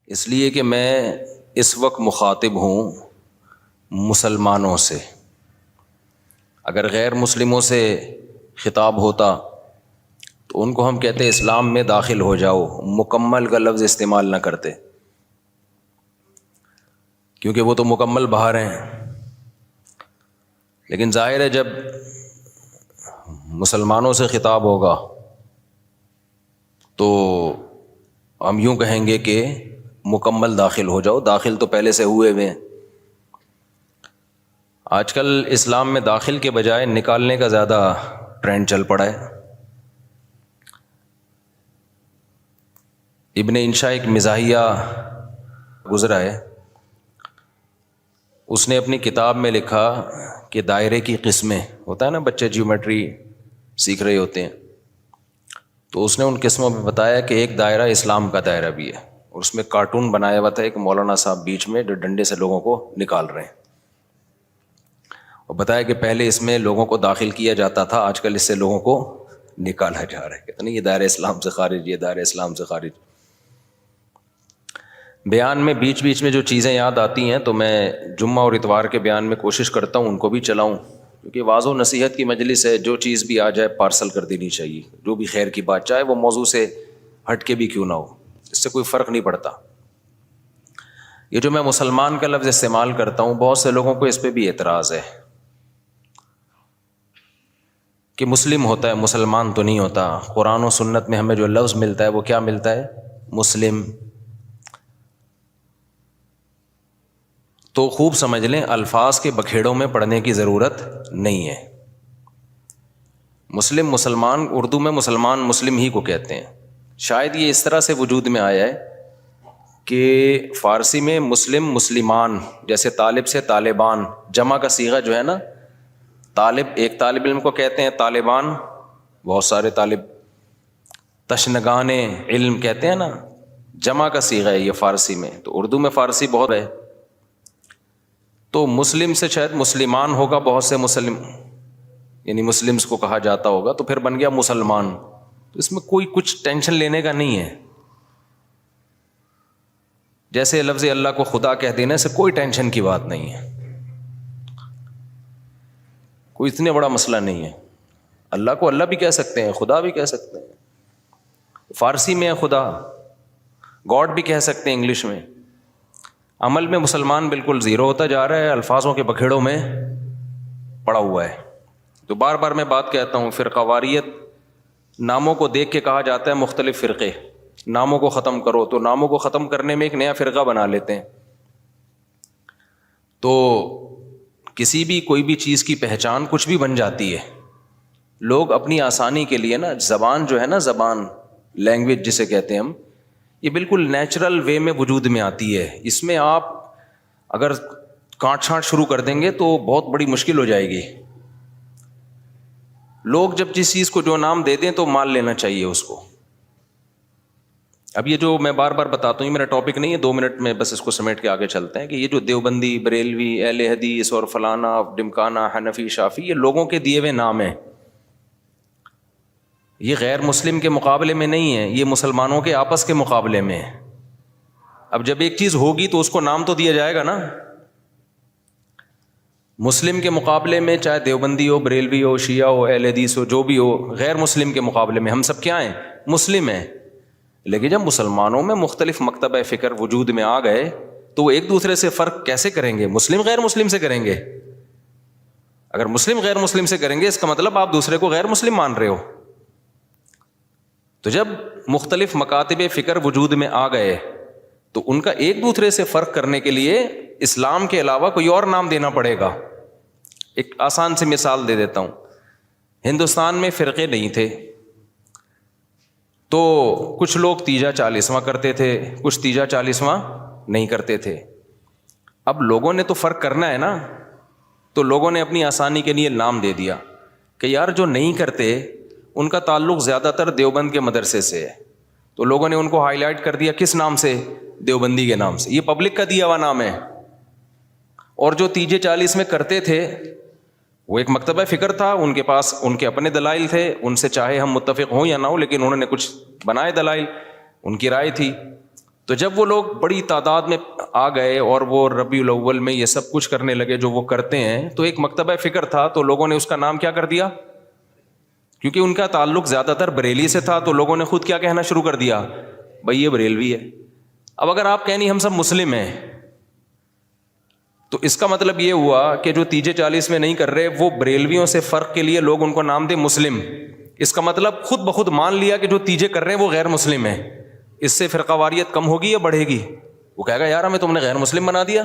اس لیے کہ میں اس وقت مخاطب ہوں مسلمانوں سے. اگر غیر مسلموں سے خطاب ہوتا تو ان کو ہم کہتے اسلام میں داخل ہو جاؤ، مکمل کا لفظ استعمال نہ کرتے، کیونکہ وہ تو مکمل باہر ہیں. لیکن ظاہر ہے جب مسلمانوں سے خطاب ہوگا تو ہم یوں کہیں گے کہ مکمل داخل ہو جاؤ. داخل تو پہلے سے ہوئے ہوئے ہیں. آج کل اسلام میں داخل کے بجائے نکالنے کا زیادہ ٹرینڈ چل پڑا ہے. ابن انشا ایک مزاحیہ گزرا ہے، اس نے اپنی کتاب میں لکھا کہ دائرے کی قسمیں، ہوتا ہے نا بچے جیومیٹری سیکھ رہے ہوتے ہیں، تو اس نے ان قسموں میں بتایا کہ ایک دائرہ اسلام کا دائرہ بھی ہے، اور اس میں کارٹون بنایا ہوا تھا ایک مولانا صاحب بیچ میں جو ڈنڈے سے لوگوں کو نکال رہے ہیں، اور بتایا کہ پہلے اس میں لوگوں کو داخل کیا جاتا تھا، آج کل اس سے لوگوں کو نکالا جا رہا ہے. کہتے نہیں یہ دائرہ اسلام سے خارج، یہ دائرہ اسلام سے خارج. بیان میں بیچ بیچ میں جو چیزیں یاد آتی ہیں تو میں جمعہ اور اتوار کے بیان میں کوشش کرتا ہوں ان کو بھی چلاؤں، کیونکہ واضح و نصیحت کی مجلس ہے، جو چیز بھی آ جائے پارسل کر دینی چاہیے، جو بھی خیر کی بات، چاہے وہ موضوع سے ہٹ کے بھی کیوں نہ ہو، اس سے کوئی فرق نہیں پڑتا. یہ جو میں مسلمان کا لفظ استعمال کرتا ہوں، بہت سے لوگوں کو اس پہ بھی اعتراض ہے کہ مسلم ہوتا ہے، مسلمان تو نہیں ہوتا. قرآن و سنت میں ہمیں جو لفظ ملتا ہے وہ کیا ملتا ہے؟ مسلم. تو خوب سمجھ لیں، الفاظ کے بکھیڑوں میں پڑھنے کی ضرورت نہیں ہے. مسلم، مسلمان، اردو میں مسلمان مسلم ہی کو کہتے ہیں. شاید یہ اس طرح سے وجود میں آیا ہے کہ فارسی میں مسلم مسلمان، جیسے طالب سے طالبان، جمع کا صیغہ جو ہے نا، طالب ایک طالب علم کو کہتے ہیں، طالبان بہت سارے طالب، تشنگان علم کہتے ہیں نا، جمع کا صیغہ ہے یہ فارسی میں. تو اردو میں فارسی بہت ہے، تو مسلم سے شاید مسلمان ہوگا، بہت سے مسلم یعنی مسلمز کو کہا جاتا ہوگا، تو پھر بن گیا مسلمان. تو اس میں کوئی کچھ ٹینشن لینے کا نہیں ہے. جیسے لفظ اللہ کو خدا کہہ دینے سے کوئی ٹینشن کی بات نہیں ہے، کوئی اتنے بڑا مسئلہ نہیں ہے. اللہ کو اللہ بھی کہہ سکتے ہیں، خدا بھی کہہ سکتے ہیں. فارسی میں ہے خدا، گاڈ بھی کہہ سکتے ہیں انگلش میں. عمل میں مسلمان بالکل زیرو ہوتا جا رہا ہے، الفاظوں کے بکھیڑوں میں پڑا ہوا ہے. تو بار بار میں بات کہتا ہوں، فرقہ واریت ناموں کو دیکھ کے کہا جاتا ہے مختلف فرقے، ناموں کو ختم کرو، تو ناموں کو ختم کرنے میں ایک نیا فرقہ بنا لیتے ہیں. تو کسی بھی کوئی بھی چیز کی پہچان کچھ بھی بن جاتی ہے. لوگ اپنی آسانی کے لیے نا، زبان جو ہے نا، زبان لینگویج جسے کہتے ہیں ہم، یہ بالکل نیچرل وے میں وجود میں آتی ہے. اس میں آپ اگر کانٹ چھانٹ شروع کر دیں گے تو بہت بڑی مشکل ہو جائے گی. لوگ جب جس چیز کو جو نام دے دیں تو مان لینا چاہیے اس کو. اب یہ جو میں بار بار بتاتا ہوں، یہ میرا ٹاپک نہیں ہے، 2 منٹ میں بس اس کو سمیٹ کے آگے چلتے ہیں، کہ یہ جو دیوبندی، بریلوی، اہل حدیث اور فلانا، ڈمکانا، حنفی، شافی، یہ لوگوں کے دیے ہوئے نام ہیں. یہ غیر مسلم کے مقابلے میں نہیں ہے، یہ مسلمانوں کے آپس کے مقابلے میں ہے. اب جب ایک چیز ہوگی تو اس کو نام تو دیا جائے گا نا. مسلم کے مقابلے میں چاہے دیوبندی ہو، بریلوی ہو، شیعہ ہو، اہل حدیث ہو، جو بھی ہو، غیر مسلم کے مقابلے میں ہم سب کیا ہیں؟ مسلم ہیں. لیکن جب مسلمانوں میں مختلف مکتبہ فکر وجود میں آ گئے تو وہ ایک دوسرے سے فرق کیسے کریں گے؟ مسلم غیر مسلم سے کریں گے. اگر مسلم غیر مسلم سے کریں گے اس کا مطلب آپ دوسرے کو غیر مسلم مان رہے ہو. تو جب مختلف مکاتب فکر وجود میں آ گئے تو ان کا ایک دوسرے سے فرق کرنے کے لیے اسلام کے علاوہ کوئی اور نام دینا پڑے گا. ایک آسان سی مثال دے دیتا ہوں. ہندوستان میں فرقے نہیں تھے تو کچھ لوگ تیجا 40واں کرتے تھے، کچھ تیجا 40واں نہیں کرتے تھے. اب لوگوں نے تو فرق کرنا ہے نا، تو لوگوں نے اپنی آسانی کے لیے نام دے دیا کہ یار جو نہیں کرتے ان کا تعلق زیادہ تر دیوبند کے مدرسے سے ہے، تو لوگوں نے ان کو ہائی لائٹ کر دیا کس نام سے؟ دیوبندی کے نام سے. یہ پبلک کا دیا ہوا نام ہے. اور جو تیجے 40 میں کرتے تھے وہ ایک مکتبہ فکر تھا، ان کے پاس ان کے اپنے دلائل تھے، ان سے چاہے ہم متفق ہوں یا نہ ہوں، لیکن انہوں نے کچھ بنائے دلائل، ان کی رائے تھی. تو جب وہ لوگ بڑی تعداد میں آ گئے اور وہ ربیع الاول میں یہ سب کچھ کرنے لگے جو وہ کرتے ہیں، تو ایک مکتبہ فکر تھا، تو لوگوں نے اس کا نام کیا کر دیا، کیونکہ ان کا تعلق زیادہ تر بریلی سے تھا، تو لوگوں نے خود کیا کہنا شروع کر دیا، بھائی یہ بریلوی ہے۔ اب اگر آپ کہیں نہیں ہم سب مسلم ہیں، تو اس کا مطلب یہ ہوا کہ جو تیجے 40 میں نہیں کر رہے وہ بریلویوں سے فرق کے لیے لوگ ان کو نام دے مسلم۔ اس کا مطلب خود بخود مان لیا کہ جو تیجے کر رہے ہیں وہ غیر مسلم ہیں۔ اس سے فرقہ واریت کم ہوگی یا بڑھے گی؟ وہ کہے گا یار ہمیں تم نے غیر مسلم بنا دیا۔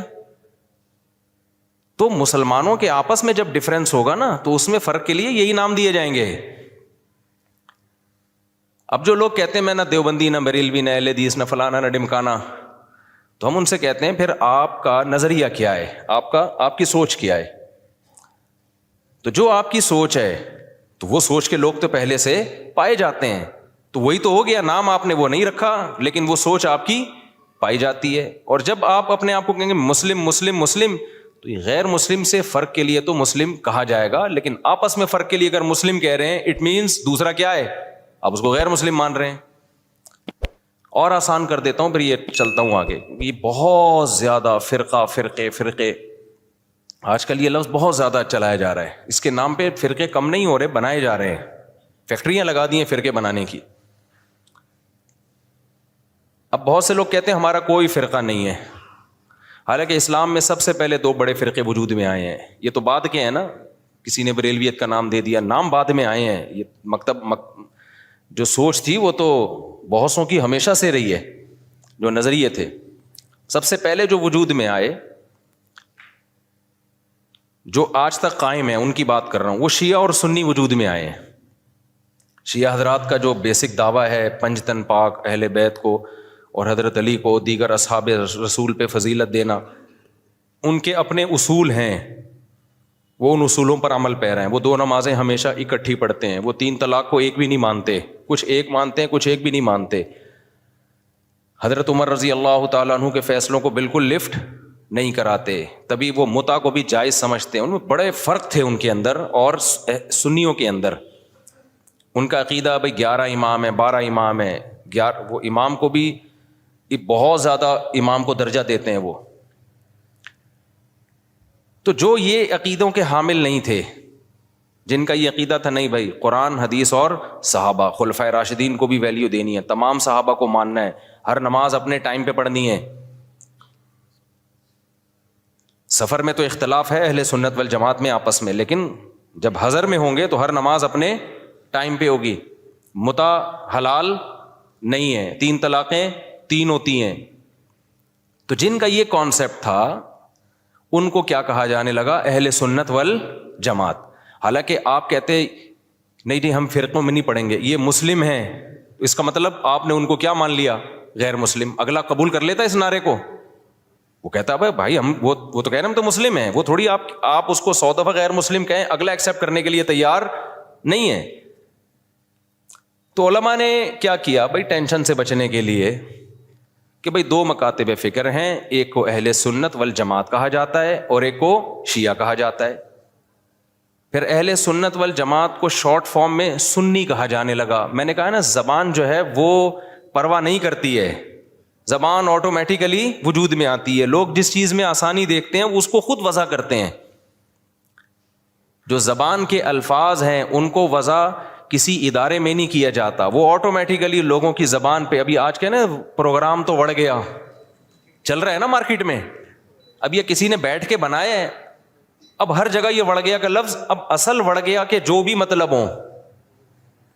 تو مسلمانوں کے آپس میں جب ڈفرنس ہوگا نا تو اس میں فرق کے لیے یہی نام دیے جائیں گے۔ اب جو لوگ کہتے ہیں میں نہ دیوبندی، نہ بریلوی، نہ اہل حدیث، نہ فلانا، نہ ڈمکانا، تو ہم ان سے کہتے ہیں پھر آپ کا نظریہ کیا ہے، آپ کی سوچ کیا ہے؟ تو جو آپ کی سوچ ہے تو وہ سوچ کے لوگ تو پہلے سے پائے جاتے ہیں، تو وہی تو ہو گیا، نام آپ نے وہ نہیں رکھا لیکن وہ سوچ آپ کی پائی جاتی ہے۔ اور جب آپ اپنے آپ کو کہیں گے مسلم مسلم مسلم، تو یہ غیر مسلم سے فرق کے لیے تو مسلم کہا جائے گا، لیکن آپس میں فرق کے لیے اگر مسلم کہہ رہے ہیں اٹ مینس دوسرا کیا ہے، آپ اس کو غیر مسلم مان رہے ہیں۔ اور آسان کر دیتا ہوں، پھر یہ چلتا ہوں آگے۔ یہ بہت زیادہ فرقے آج کل یہ لفظ بہت زیادہ چلایا جا رہا ہے، اس کے نام پہ فرقے کم نہیں ہو رہے، بنائے جا رہے ہیں، فیکٹریاں لگا دی ہیں فرقے بنانے کی۔ اب بہت سے لوگ کہتے ہیں ہمارا کوئی فرقہ نہیں ہے، حالانکہ اسلام میں سب سے پہلے 2 بڑے فرقے وجود میں آئے ہیں۔ یہ تو بعد کے ہیں نا، کسی نے بریلویت کا نام دے دیا، نام بعد میں آئے ہیں۔ یہ جو سوچ تھی وہ تو بہتوں کی ہمیشہ سے رہی ہے، جو نظریے تھے سب سے پہلے جو وجود میں آئے، جو آج تک قائم ہیں، ان کی بات کر رہا ہوں۔ وہ شیعہ اور سنی وجود میں آئے ہیں۔ شیعہ حضرات کا جو بیسک دعویٰ ہے پنج تن پاک، اہل بیت کو اور حضرت علی کو، دیگر اصحاب رسول پہ فضیلت دینا، ان کے اپنے اصول ہیں، وہ ان اصولوں پر عمل پیرا ہیں۔ وہ 2 نمازیں ہمیشہ اکٹھی پڑھتے ہیں، وہ 3 طلاق کو ایک بھی نہیں مانتے، کچھ ایک مانتے ہیں، کچھ ایک بھی نہیں مانتے۔ حضرت عمر رضی اللہ تعالیٰ عنہ کے فیصلوں کو بالکل لفٹ نہیں کراتے، تبھی وہ متع کو بھی جائز سمجھتے ہیں۔ ان میں بڑے فرق تھے ان کے اندر اور سنیوں کے اندر۔ ان کا عقیدہ بھائی 11 امام ہیں، 12 امام ہیں، وہ امام کو بھی بہت زیادہ امام کو درجہ دیتے ہیں وہ۔ تو جو یہ عقیدوں کے حامل نہیں تھے، جن کا یہ عقیدہ تھا نہیں بھائی قرآن حدیث اور صحابہ، خلفائے راشدین کو بھی ویلیو دینی ہے، تمام صحابہ کو ماننا ہے، ہر نماز اپنے ٹائم پہ پڑھنی ہے۔ سفر میں تو اختلاف ہے اہل سنت والجماعت میں آپس میں، لیکن جب حضر میں ہوں گے تو ہر نماز اپنے ٹائم پہ ہوگی۔ متع حلال نہیں ہے، 3 طلاقیں 3 ہوتی ہیں۔ تو جن کا یہ کانسیپٹ تھا ان کو کیا کہا جانے لگا، اہل سنت والجماعت۔ حالانکہ آپ کہتے نہیں جی ہم فرقوں میں نہیں پڑھیں گے، یہ مسلم ہیں، اس کا مطلب آپ نے ان کو کیا مان لیا، غیر مسلم۔ اگلا قبول کر لیتا اس نعرے کو، وہ کہتا ہے بھائی ہم وہ تو کہہ رہے ہیں ہم تو مسلم ہیں، وہ تھوڑی آپ اس کو 100 دفعہ غیر مسلم کہیں، اگلا ایکسیپٹ کرنے کے لیے تیار نہیں ہے۔ تو علماء نے کیا کیا بھائی ٹینشن سے بچنے کے لیے کہ بھائی 2 مکاتب فکر ہیں، ایک کو اہل سنت والجماعت کہا جاتا ہے اور ایک کو شیعہ کہا جاتا ہے۔ پھر اہل سنت والجماعت کو شارٹ فارم میں سنی کہا جانے لگا۔ میں نے کہا نا زبان جو ہے وہ پرواہ نہیں کرتی ہے، زبان آٹومیٹیکلی وجود میں آتی ہے۔ لوگ جس چیز میں آسانی دیکھتے ہیں اس کو خود وضع کرتے ہیں۔ جو زبان کے الفاظ ہیں ان کو وضع کسی ادارے میں نہیں کیا جاتا، وہ آٹومیٹیکلی لوگوں کی زبان پہ۔ ابھی آج کے نا پروگرام تو بڑھ گیا، چل رہا ہے نا مارکیٹ میں، اب یہ کسی نے بیٹھ کے بنایا ہے، اب ہر جگہ یہ وڑ گیا کا لفظ، اب اصل وڑ گیا کہ جو بھی مطلب ہوں،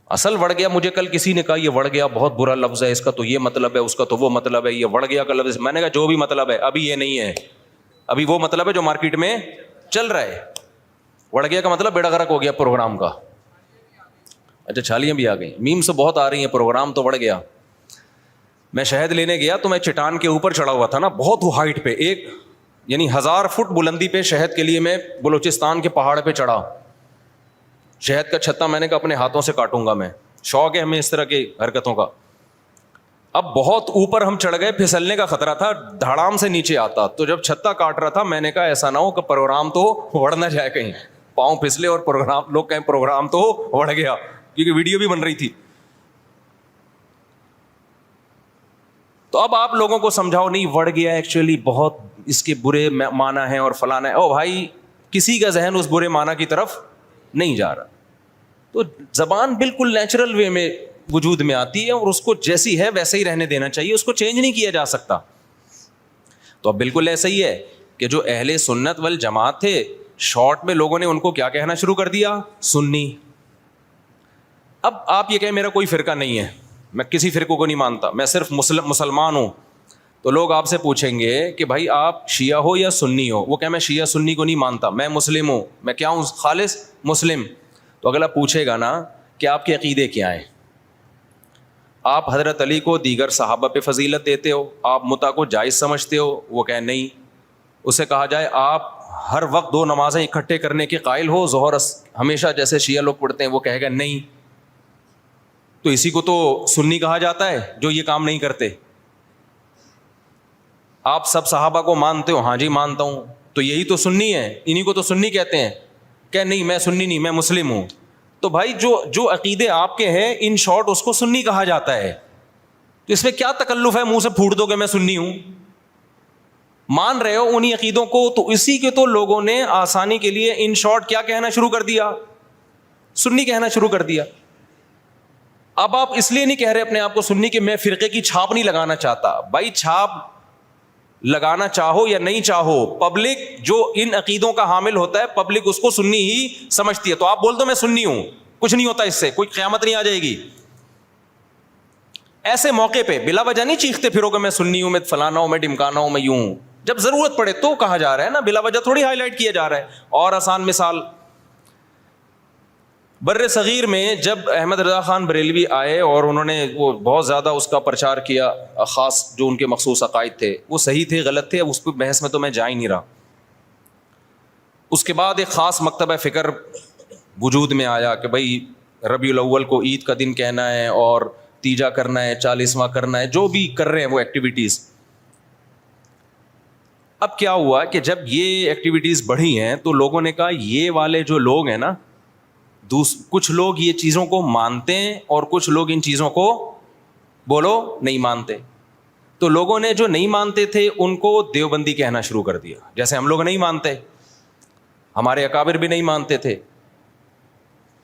اصل وڑ گیا۔ مجھے کل کسی نے کہا یہ وڑ گیا بہت برا لفظ ہے، اس کا تو یہ مطلب ہے، اس کا تو وہ مطلب ہے، یہ وڑ گیا کا لفظ۔ میں نے کہا جو بھی مطلب ہے ابھی یہ نہیں ہے، ابھی وہ مطلب ہے جو مارکیٹ میں چل رہا ہے۔ وڑ گیا کا مطلب بیڑا غرق ہو گیا پروگرام کا۔ اچھا چھالیاں بھی آ گئیں، میم سے بہت آ رہی ہیں، پروگرام تو بڑھ گیا۔ میں شہد لینے گیا تو میں چٹان کے اوپر چڑھا ہوا تھا نا، بہت ہائٹ پہ، ایک یعنی 1000 فٹ بلندی پہ شہد کے لیے میں بلوچستان کے پہاڑ پہ چڑھا۔ شہد کا چھتا میں نے کہا اپنے ہاتھوں سے کاٹوں گا میں، شوق ہے ہمیں اس طرح کی حرکتوں کا۔ اب بہت اوپر ہم چڑھ گئے، پھسلنے کا خطرہ تھا، دھڑام سے نیچے آتا۔ تو جب چھتا کاٹ رہا تھا میں نے کہا ایسا نہ ہو کہ پروگرام تو اڑ نہ جائے کہیں، پاؤں پھسلے اور پروگرام لوگ کہیں پروگرام تو اڑ گیا، کیونکہ ویڈیو بھی بن رہی تھی۔ تو اب آپ لوگوں کو سمجھاؤ نہیں وڑ گیا ایکچولی بہت اس کے برے معنی ہیں اور فلانا ہے، او بھائی کسی کا ذہن اس برے معنی کی طرف نہیں جا رہا. تو زبان بالکل نیچرل وے میں وجود میں آتی ہے اور اس کو جیسی ہے ویسے ہی رہنے دینا چاہیے، اس کو چینج نہیں کیا جا سکتا. تو اب بالکل ایسا ہی ہے کہ جو اہل سنت والجماعت تھے، شارٹ میں لوگوں نے ان کو کیا کہنا شروع کر دیا؟ سنی. اب آپ یہ کہیں میرا کوئی فرقہ نہیں ہے، میں کسی فرقے کو نہیں مانتا، میں صرف مسلمان ہوں، تو لوگ آپ سے پوچھیں گے کہ بھائی آپ شیعہ ہو یا سنی ہو؟ وہ کہ میں شیعہ سنی کو نہیں مانتا، میں مسلم ہوں. میں کیا ہوں؟ خالص مسلم. تو اگلا پوچھے گا نا کہ آپ کے عقیدے کیا ہیں؟ آپ حضرت علی کو دیگر صحابہ پہ فضیلت دیتے ہو، آپ متع کو جائز سمجھتے ہو؟ وہ کہیں نہیں. اسے کہا جائے آپ ہر وقت 2 نمازیں اکٹھے کرنے کے قائل ہو، ظہر ہمیشہ جیسے شیعہ لوگ پڑھتے ہیں؟ وہ کہے گا نہیں. تو اسی کو تو سنی کہا جاتا ہے جو یہ کام نہیں کرتے. آپ سب صحابہ کو مانتے ہو؟ ہاں جی مانتا ہوں. تو یہی تو سنی ہے، انہی کو تو سنی کہتے ہیں. کہ نہیں میں سنی نہیں، میں مسلم ہوں. تو بھائی جو عقیدے آپ کے ہیں ان شارٹ اس کو سنی کہا جاتا ہے. تو اس میں کیا تکلف ہے منہ سے پھوٹ دو کہ میں سنی ہوں؟ مان رہے ہو انہی عقیدوں کو، تو اسی کے تو لوگوں نے آسانی کے لیے ان شارٹ کیا کہنا شروع کر دیا؟ سنی کہنا شروع کر دیا. اب آپ اس لیے نہیں کہہ رہے اپنے آپ کو سنی کہ میں فرقے کی چھاپ نہیں لگانا چاہتا. بھائی چھاپ لگانا چاہو یا نہیں چاہو، پبلک جو ان عقیدوں کا حامل ہوتا ہے پبلک اس کو سنی ہی سمجھتی ہے. تو آپ بول دو میں سنی ہوں، کچھ نہیں ہوتا، اس سے کوئی قیامت نہیں آ جائے گی. ایسے موقع پہ بلا وجہ نہیں چیختے پھرو کہ میں سنی ہوں، میں فلانا ہوں، میں ڈمکانا ہوں، میں یوں ہوں. جب ضرورت پڑے تو کہا جا رہا ہے نا، بلا وجہ تھوڑی ہائی لائٹ کیا جا رہا ہے. اور آسان مثال، بر صغیر میں جب احمد رضا خان بریلوی آئے اور انہوں نے وہ بہت زیادہ اس کا پرچار کیا، خاص جو ان کے مخصوص عقائد تھے وہ صحیح تھے غلط تھے، اس پہ بحث میں تو میں جا ہی نہیں رہا. اس کے بعد ایک خاص مکتبہ فکر وجود میں آیا کہ بھائی ربیع الاول کو عید کا دن کہنا ہے اور تیجا کرنا ہے، 40واں کرنا ہے، جو بھی کر رہے ہیں وہ ایکٹیویٹیز. اب کیا ہوا کہ جب یہ ایکٹیویٹیز بڑھی ہیں تو لوگوں نے کہا یہ والے جو لوگ ہیں نا، کچھ لوگ یہ چیزوں کو مانتے ہیں اور کچھ لوگ ان چیزوں کو بولو نہیں مانتے. تو لوگوں نے جو نہیں مانتے تھے ان کو دیوبندی کہنا شروع کر دیا، جیسے ہم لوگ نہیں مانتے، ہمارے اکابر بھی نہیں مانتے تھے.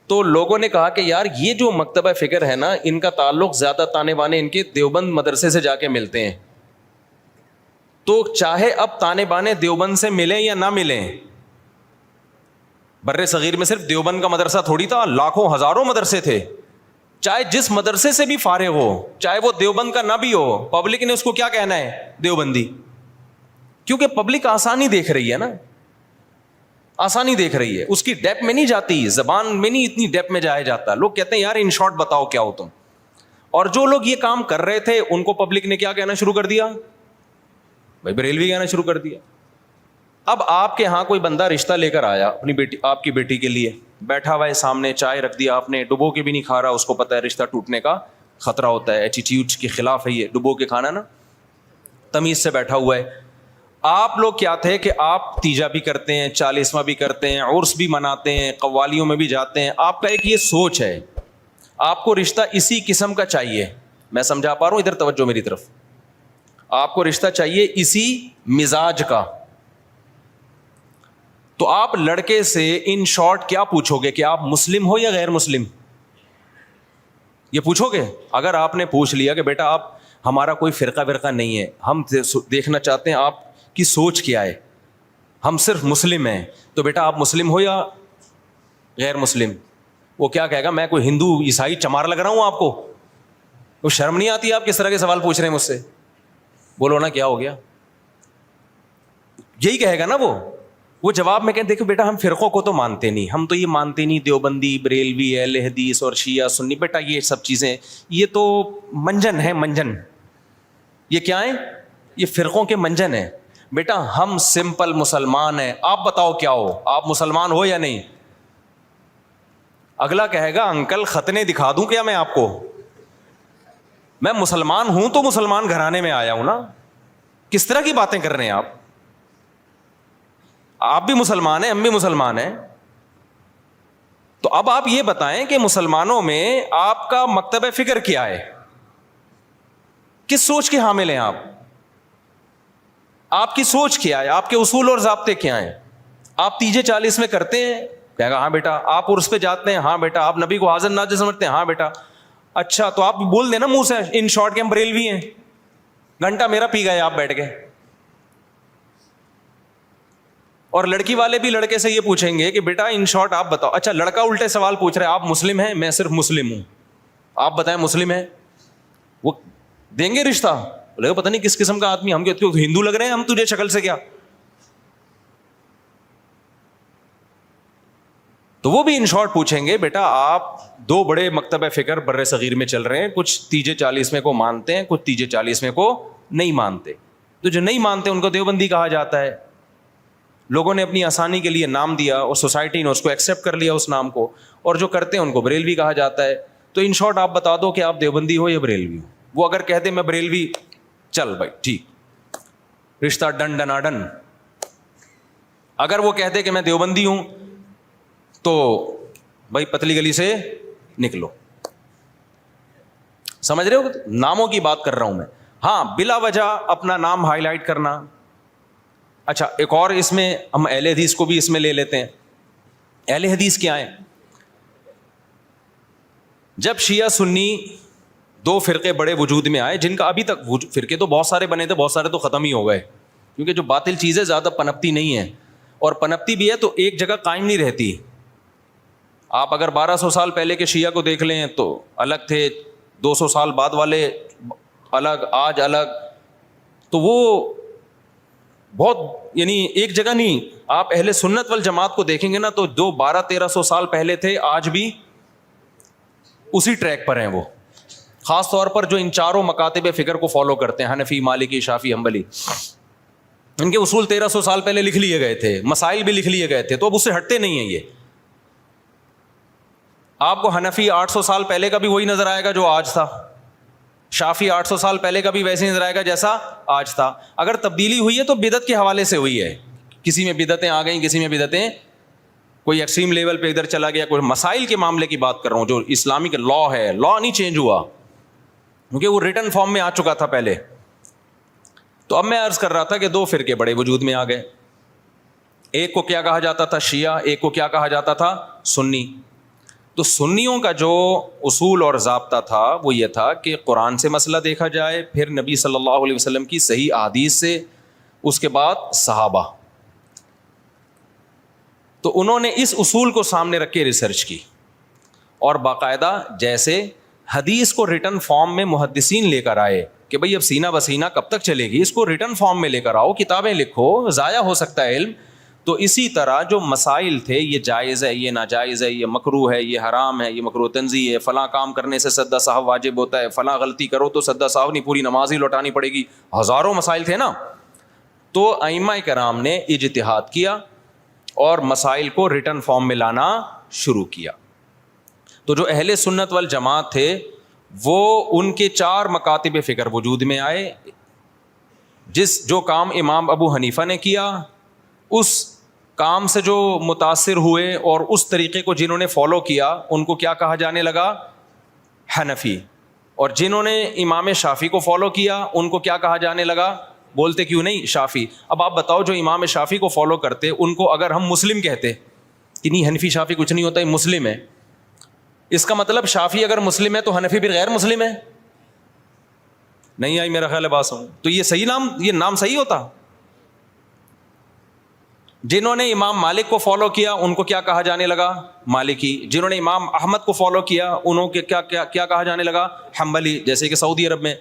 تو لوگوں نے کہا کہ یار یہ جو مکتبہ فکر ہے نا، ان کا تعلق زیادہ تانے بانے ان کے دیوبند مدرسے سے جا کے ملتے ہیں. تو چاہے اب تانے بانے دیوبند سے ملیں یا نہ ملیں، بر صغیر میں صرف دیوبند کا مدرسہ تھوڑی تھا، لاکھوں ہزاروں مدرسے تھے. چاہے جس مدرسے سے بھی فارغ ہو، چاہے وہ دیوبند کا نہ بھی ہو، پبلک نے اس کو کیا کہنا ہے؟ دیوبندی. کیونکہ پبلک آسانی دیکھ رہی ہے نا، آسانی دیکھ رہی ہے، اس کی ڈیپ میں نہیں جاتی، زبان میں نہیں اتنی ڈیپ میں جایا جاتا. لوگ کہتے ہیں یار ان شارٹ بتاؤ کیا ہو تم. اور جو لوگ یہ کام کر رہے تھے ان کو پبلک نے کیا کہنا شروع کر دیا؟ بھائی بریلوی کہنا شروع کر دیا. اب آپ کے ہاں کوئی بندہ رشتہ لے کر آیا اپنی بیٹی، آپ کی بیٹی کے لیے، بیٹھا ہوا ہے سامنے، چائے رکھ دیا آپ نے، ڈبو کے بھی نہیں کھا رہا، اس کو پتہ ہے رشتہ ٹوٹنے کا خطرہ ہوتا ہے، ایٹیٹیوڈ کے خلاف ہے یہ ڈبو کے کھانا نا، تمیز سے بیٹھا ہوا ہے. آپ لوگ کیا تھے کہ آپ تیجا بھی کرتے ہیں، 40واں بھی کرتے ہیں، عرس بھی مناتے ہیں، قوالیوں میں بھی جاتے ہیں. آپ کا ایک یہ سوچ ہے آپ کو رشتہ اسی قسم کا چاہیے. میں سمجھا پا رہا ہوں؟ ادھر توجہ میری طرف. آپ کو رشتہ چاہیے اسی مزاج کا. تو آپ لڑکے سے ان شارٹ کیا پوچھو گے کہ آپ مسلم ہو یا غیر مسلم؟ یہ پوچھو گے؟ اگر آپ نے پوچھ لیا کہ بیٹا آپ ہمارا کوئی فرقہ ورقہ نہیں ہے، ہم دیکھنا چاہتے ہیں آپ کی سوچ کیا ہے، ہم صرف مسلم ہیں، تو بیٹا آپ مسلم ہو یا غیر مسلم؟ وہ کیا کہے گا؟ میں کوئی ہندو عیسائی چمار لگ رہا ہوں آپ کو؟ وہ شرم نہیں آتی آپ کس طرح کے سوال پوچھ رہے ہیں مجھ سے؟ بولو نا کیا ہو گیا؟ یہی کہے گا نا وہ جواب میں کہیں دیکھو بیٹا ہم فرقوں کو تو مانتے نہیں، ہم تو یہ مانتے نہیں دیوبندی، بریلوی، اہل حدیث اور شیعہ سنی. بیٹا یہ سب چیزیں یہ تو منجن ہے، منجن. یہ کیا ہے؟ یہ فرقوں کے منجن ہیں. بیٹا ہم سمپل مسلمان ہیں، آپ بتاؤ کیا ہو، آپ مسلمان ہو یا نہیں؟ اگلا کہے گا انکل ختنے دکھا دوں کیا میں آپ کو؟ میں مسلمان ہوں تو مسلمان گھرانے میں آیا ہوں نا. کس طرح کی باتیں کر رہے ہیں آپ بھی مسلمان ہیں، ہم بھی مسلمان ہیں. تو اب آپ یہ بتائیں کہ مسلمانوں میں آپ کا مکتبہ فکر کیا ہے؟ کس سوچ کے حامل ہیں آپ کی سوچ کیا ہے, آپ کے اصول اور ضابطے کیا ہیں؟ آپ تیجے 40 میں کرتے ہیں؟ کہے گا ہاں بیٹا. آپ عرس پہ جاتے ہیں؟ ہاں بیٹا. آپ نبی کو حاضر ناظر سمجھتے ہیں؟ ہاں بیٹا. اچھا تو آپ بول دیں نا منہ سے ان شارٹ کے ہم بریلوی ہیں, گھنٹہ میرا پی گئے آپ بیٹھ کے. اور لڑکی والے بھی لڑکے سے یہ پوچھیں گے کہ بیٹا ان شارٹ آپ بتاؤ. اچھا لڑکا الٹے سوال پوچھ رہے ہیں, آپ مسلم ہیں؟ میں صرف مسلم ہوں, آپ بتائیں مسلم ہیں. وہ دیں گے رشتہ؟ بولے گا پتہ نہیں کس قسم کا آدمی, ہم ہندو لگ رہے ہیں ہم تجھے شکل سے کیا. تو وہ بھی ان شارٹ پوچھیں گے بیٹا آپ دو بڑے مکتب فکر بر صغیر میں چل رہے ہیں, کچھ تیجے 40 کو مانتے ہیں, کچھ تیجے 40 کو نہیں مانتے. تو جو نہیں مانتے ان کو دیوبندی کہا جاتا ہے. لوگوں نے اپنی آسانی کے لیے نام دیا اور سوسائٹی نے اس کو ایکسیپٹ کر لیا اس نام کو, اور جو کرتے ہیں ان کو بریلوی کہا جاتا ہے. تو ان شارٹ آپ بتا دو کہ آپ دیوبندی ہو یا بریلوی ہو. وہ اگر کہتے میں بریلوی, چل بھائی ٹھیک, رشتہ ڈن ڈنا ڈن. اگر وہ کہتے کہ میں دیوبندی ہوں تو بھائی پتلی گلی سے نکلو. سمجھ رہے ہو؟ ناموں کی بات کر رہا ہوں میں. ہاں بلا وجہ اپنا نام ہائی لائٹ کرنا. اچھا ایک اور اس میں ہم اہل حدیث کو بھی اس میں لے لیتے ہیں. اہل حدیث کیا ہے؟ جب شیعہ سنی دو فرقے بڑے وجود میں آئے, جن کا ابھی تک فرقے تو بہت سارے بنے تھے, بہت سارے تو ختم ہی ہو گئے, کیونکہ جو باطل چیزیں زیادہ پنپتی نہیں ہے, اور پنپتی بھی ہے تو ایک جگہ قائم نہیں رہتی. آپ اگر 1200 سال پہلے کے شیعہ کو دیکھ لیں تو الگ تھے, 200 سال بعد والے الگ, آج الگ. تو وہ بہت یعنی ایک جگہ نہیں. آپ اہل سنت والجماعت کو دیکھیں گے نا تو جو 1200-1300 سال پہلے تھے آج بھی اسی ٹریک پر ہیں وہ. خاص طور پر جو ان چاروں مکاتب فکر کو فالو کرتے ہیں, حنفی, مالکی, شافعی, حنبلی, ان کے اصول 1300 سال پہلے لکھ لیے گئے تھے, مسائل بھی لکھ لیے گئے تھے, تو اب اس سے ہٹتے نہیں ہیں یہ. آپ کو حنفی 800 سال پہلے کا بھی وہی نظر آئے گا جو آج تھا, شافعی 800 سال پہلے کا بھی ویسے ہی نظر آئے گا جیسا آج تھا. اگر تبدیلی ہوئی ہے تو بدعت کے حوالے سے ہوئی ہے, کسی میں بدعتیں آ گئیں, کسی میں بدعتیں کوئی ایکسٹریم لیول پہ ادھر چلا گیا, کوئی مسائل کے معاملے کی بات کر رہا ہوں. جو اسلامک لا ہے, لا نہیں چینج ہوا کیونکہ وہ ریٹن فارم میں آ چکا تھا پہلے. تو اب میں عرض کر رہا تھا کہ دو فرقے بڑے وجود میں آ گئے. ایک کو کیا کہا جاتا تھا؟ شیعہ. ایک کو کیا کہا جاتا تھا؟ سنی. تو سنیوں کا جو اصول اور ضابطہ تھا وہ یہ تھا کہ قرآن سے مسئلہ دیکھا جائے, پھر نبی صلی اللہ علیہ وسلم کی صحیح احادیث سے, اس کے بعد صحابہ. تو انہوں نے اس اصول کو سامنے رکھ کے ریسرچ کی, اور باقاعدہ جیسے حدیث کو ریٹن فارم میں محدثین لے کر آئے کہ بھئی اب سینہ بسینہ کب تک چلے گی, اس کو ریٹن فارم میں لے کر آؤ, کتابیں لکھو, ضائع ہو سکتا ہے علم. تو اسی طرح جو مسائل تھے, یہ جائز ہے, یہ ناجائز ہے, یہ مکروہ ہے, یہ حرام ہے, یہ مکروہ تنزیہ ہے, فلاں کام کرنے سے سدا صاحب واجب ہوتا ہے, فلاں غلطی کرو تو سدا صاحب نہیں پوری نماز ہی لوٹانی پڑے گی, ہزاروں مسائل تھے نا. تو ائمہ کرام نے اجتہاد کیا اور مسائل کو ریٹن فارم میں لانا شروع کیا. تو جو اہل سنت والجماعت تھے وہ ان کے 4 مکاتب فکر وجود میں آئے. جو کام امام ابو حنیفہ نے کیا, اس کام سے جو متاثر ہوئے اور اس طریقے کو جنہوں نے فالو کیا ان کو کیا کہا جانے لگا؟ حنفی. اور جنہوں نے امام شافعی کو فالو کیا ان کو کیا کہا جانے لگا؟ بولتے کیوں نہیں؟ شافعی. اب آپ بتاؤ جو امام شافعی کو فالو کرتے ان کو اگر ہم مسلم کہتے کہ نہیں حنفی شافعی کچھ نہیں ہوتا, یہ مسلم ہے, اس کا مطلب شافعی اگر مسلم ہے تو حنفی بھی غیر مسلم ہے؟ نہیں آئی میرا خیال ہے بات سمجھ. تو یہ نام صحیح ہوتا؟ جنہوں نے امام مالک کو فالو کیا ان کو کیا کہا جانے لگا؟ مالکی. جنہوں نے امام احمد کو فالو کیا انہوں کے کیا کہا جانے لگا؟ حنبلی, جیسے کہ سعودی عرب میں.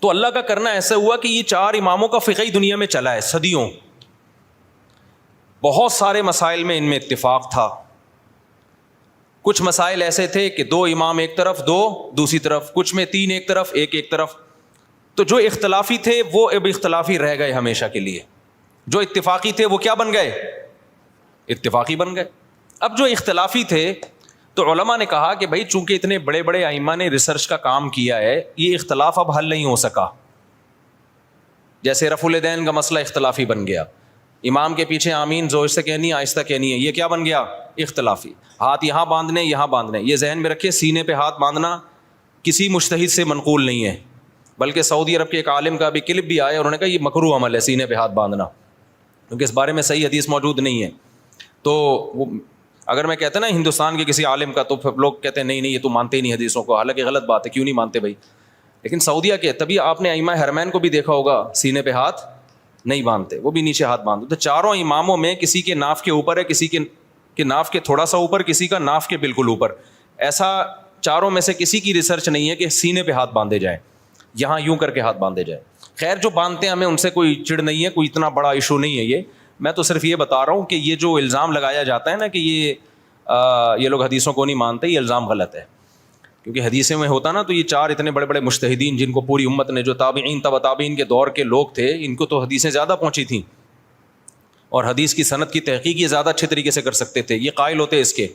تو اللہ کا کرنا ایسا ہوا کہ یہ 4 اماموں کا فقہی دنیا میں چلا ہے صدیوں. بہت سارے مسائل میں ان میں اتفاق تھا. کچھ مسائل ایسے تھے کہ 2 امام ایک طرف, 2 دوسری طرف, کچھ میں 3 ایک طرف, ایک طرف. تو جو اختلافی تھے وہ اب اختلافی رہ گئے ہمیشہ کے لیے, جو اتفاقی تھے وہ کیا بن گئے؟ اتفاقی بن گئے. اب جو اختلافی تھے تو علماء نے کہا کہ بھائی چونکہ اتنے بڑے بڑے ائمہ نے ریسرچ کا کام کیا ہے, یہ اختلاف اب حل نہیں ہو سکا. جیسے رفع الیدین کا مسئلہ اختلافی بن گیا, امام کے پیچھے آمین زور سے کہنی آہستہ کہنی ہے, یہ کیا بن گیا؟ اختلافی. ہاتھ یہاں باندھنے یہاں باندھنے, یہ ذہن میں رکھے سینے پہ ہاتھ باندھنا کسی مجتہد سے منقول نہیں ہے، بلکہ سعودی عرب کے ایک عالم کا بھی کلپ بھی آیا، انہوں نے کہا یہ مکروہ عمل ہے سینے پہ ہاتھ باندھنا، کیونکہ اس بارے میں صحیح حدیث موجود نہیں ہے. تو وہ اگر میں کہتا نا ہندوستان کے کسی عالم کا، تو پھر لوگ کہتے ہیں نہیں یہ تو مانتے ہی نہیں حدیثوں کو، حالانکہ غلط بات ہے، کیوں نہیں مانتے بھائی. لیکن سعودیہ کے، تبھی آپ نے ائمہ حرمین کو بھی دیکھا ہوگا سینے پہ ہاتھ نہیں باندھتے، وہ بھی نیچے ہاتھ باندھتے. تو چاروں اماموں میں کسی کے ناف کے اوپر ہے، کسی کے ناف کے تھوڑا سا اوپر، کسی کا ناف کے بالکل اوپر. ایسا چاروں میں سے کسی کی ریسرچ نہیں ہے کہ سینے پہ ہاتھ باندھے جائیں، یہاں یوں کر کے ہاتھ باندھے جائیں. خیر جو باندھتے ہیں ہمیں ان سے کوئی چڑ نہیں ہے، کوئی اتنا بڑا ایشو نہیں ہے یہ. میں تو صرف یہ بتا رہا ہوں کہ یہ جو الزام لگایا جاتا ہے نا کہ یہ لوگ حدیثوں کو نہیں مانتے، یہ الزام غلط ہے. کیونکہ حدیثوں میں ہوتا نا تو یہ چار اتنے بڑے بڑے مجتہدین جن کو پوری امت نے، جو تابعین تبع تابعین کے دور کے لوگ تھے، ان کو تو حدیثیں زیادہ پہنچی تھیں اور حدیث کی سند کی تحقیق یہ زیادہ اچھے طریقے سے کر سکتے تھے، یہ قائل ہوتے اس کے.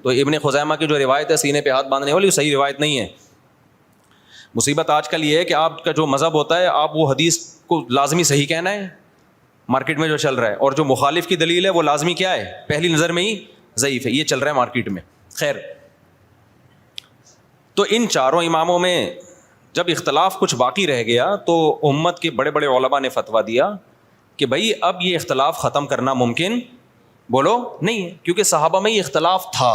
تو ابن خزیمہ کی جو روایت ہے سینے پہ ہاتھ باندھنے والی، وہ صحیح روایت نہیں ہے. مصیبت آج کل یہ ہے کہ آپ کا جو مذہب ہوتا ہے، آپ وہ حدیث کو لازمی صحیح کہنا ہے مارکیٹ میں جو چل رہا ہے، اور جو مخالف کی دلیل ہے وہ لازمی کیا ہے، پہلی نظر میں ہی ضعیف ہے. یہ چل رہا ہے مارکیٹ میں. خیر، تو ان چاروں اماموں میں جب اختلاف کچھ باقی رہ گیا تو امت کے بڑے بڑے علماء نے فتویٰ دیا کہ بھائی اب یہ اختلاف ختم کرنا ممکن بولو نہیں ہے، کیونکہ صحابہ میں یہ اختلاف تھا.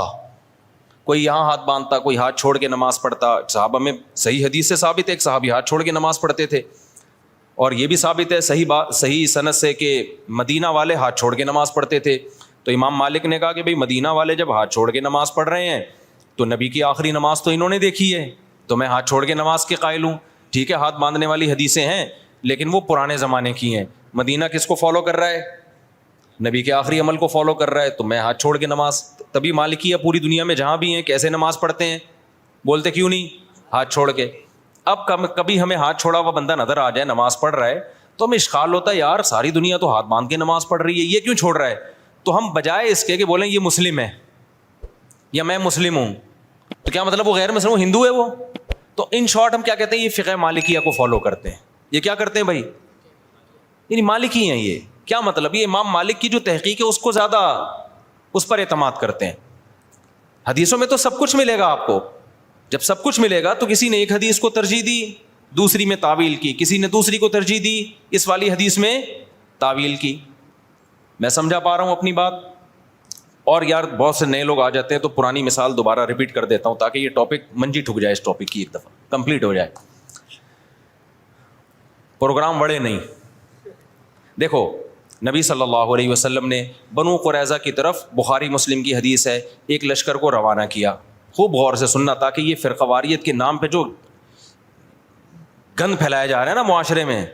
کوئی یہاں ہاتھ باندھتا، کوئی ہاتھ چھوڑ کے نماز پڑھتا. صحابہ میں صحیح حدیث سے ثابت ہے ایک صحابی ہاتھ چھوڑ کے نماز پڑھتے تھے، اور یہ بھی ثابت ہے صحیح سند سے کہ مدینہ والے ہاتھ چھوڑ کے نماز پڑھتے تھے. تو امام مالک نے کہا کہ بھئی مدینہ والے جب ہاتھ چھوڑ کے نماز پڑھ رہے ہیں تو نبی کی آخری نماز تو انہوں نے دیکھی ہے، تو میں ہاتھ چھوڑ کے نماز کے قائل ہوں. ٹھیک ہے، ہاتھ باندھنے والی حدیثیں ہیں لیکن وہ پرانے زمانے کی ہیں. مدینہ کس کو فالو کر رہا ہے؟ نبی کے آخری عمل کو فالو کر رہا ہے، تو میں ہاتھ چھوڑ کے نماز. تبھی مالکیہ پوری دنیا میں جہاں بھی ہیں کیسے نماز پڑھتے ہیں؟ بولتے کیوں نہیں؟ ہاتھ چھوڑ کے. اب کبھی ہمیں ہاتھ چھوڑا ہوا بندہ نظر آ جائے نماز پڑھ رہا ہے تو ہمیں اشکال ہوتا ہے، یار ساری دنیا تو ہاتھ باندھ کے نماز پڑھ رہی ہے، یہ کیوں چھوڑ رہا ہے؟ تو ہم بجائے اس کے کہ بولیں یہ مسلم ہے یا میں مسلم ہوں، تو کیا مطلب وہ غیر مسلم، وہ ہندو ہے وہ؟ تو ان شارٹ ہم کیا کہتے ہیں، یہ فقہ مالکیہ کو فالو کرتے ہیں. یہ کیا کرتے ہیں بھائی؟ یعنی مالکی ہیں. یہ کیا مطلب؟ یہ امام مالک کی جو تحقیق ہے اس کو زیادہ اس پر اعتماد کرتے ہیں. حدیثوں میں تو سب کچھ ملے گا آپ کو. جب سب کچھ ملے گا تو کسی نے ایک حدیث کو ترجیح دی، دوسری میں تعویل کی، کسی نے دوسری کو ترجیح دی، اس والی حدیث میں تعویل کی. میں سمجھا پا رہا ہوں اپنی بات؟ اور یار بہت سے نئے لوگ آ جاتے ہیں تو پرانی مثال دوبارہ ریپیٹ کر دیتا ہوں تاکہ یہ ٹاپک منجی ٹھک جائے، اس ٹاپک کی ایک دفعہ کمپلیٹ ہو جائے. پروگرام بڑے نہیں. دیکھو نبی صلی اللہ علیہ وسلم نے بنو قریظہ کی طرف، بخاری مسلم کی حدیث ہے، ایک لشکر کو روانہ کیا. خوب غور سے سننا تاکہ یہ فرقہ واریت کے نام پہ جو گند پھیلایا جا رہا ہے نا معاشرے میں،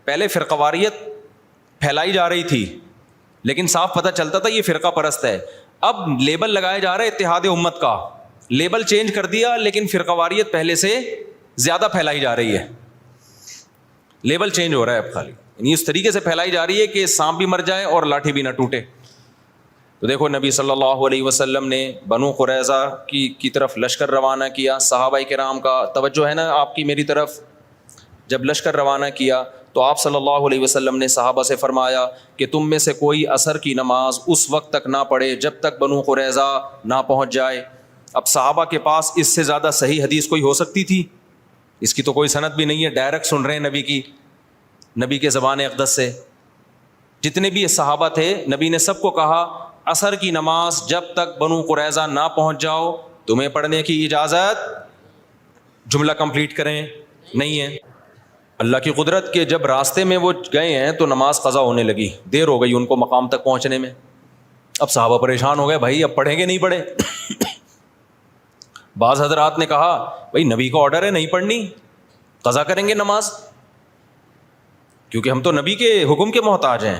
پہلے فرقہ واریت پھیلائی جا رہی تھی لیکن صاف پتہ چلتا تھا یہ فرقہ پرست ہے. اب لیبل لگایا جا رہا ہے اتحاد امت کا، لیبل چینج کر دیا لیکن فرقہ واریت پہلے سے زیادہ پھیلائی جا رہی ہے. لیبل چینج ہو رہا ہے اب خالی، یعنی اس طریقے سے پھیلائی جا رہی ہے کہ سانپ بھی مر جائے اور لاٹھی بھی نہ ٹوٹے. تو دیکھو نبی صلی اللہ علیہ وسلم نے بنو قریظہ کی طرف لشکر روانہ کیا. صحابہ کرام کا توجہ ہے نا آپ کی میری طرف. جب لشکر روانہ کیا تو آپ صلی اللہ علیہ وسلم نے صحابہ سے فرمایا کہ تم میں سے کوئی عصر کی نماز اس وقت تک نہ پڑھے جب تک بنو قریظہ نہ پہنچ جائے. اب صحابہ کے پاس اس سے زیادہ صحیح حدیث کوئی ہو سکتی تھی؟ اس کی تو کوئی سند بھی نہیں ہے، ڈائریکٹ سن رہے ہیں نبی کے زبان اقدس سے. جتنے بھی صحابہ تھے نبی نے سب کو کہا عصر کی نماز جب تک بنو قریظہ نہ پہنچ جاؤ تمہیں پڑھنے کی اجازت. جملہ کمپلیٹ کریں نہیں ہے. اللہ کی قدرت کے جب راستے میں وہ گئے ہیں تو نماز قضا ہونے لگی، دیر ہو گئی ان کو مقام تک پہنچنے میں. اب صحابہ پریشان ہو گئے، بھائی اب پڑھیں گے نہیں پڑھے؟ بعض حضرات نے کہا بھائی نبی کا آرڈر ہے نہیں پڑھنی، قضا کریں گے نماز، کیونکہ ہم تو نبی کے حکم کے محتاج ہیں.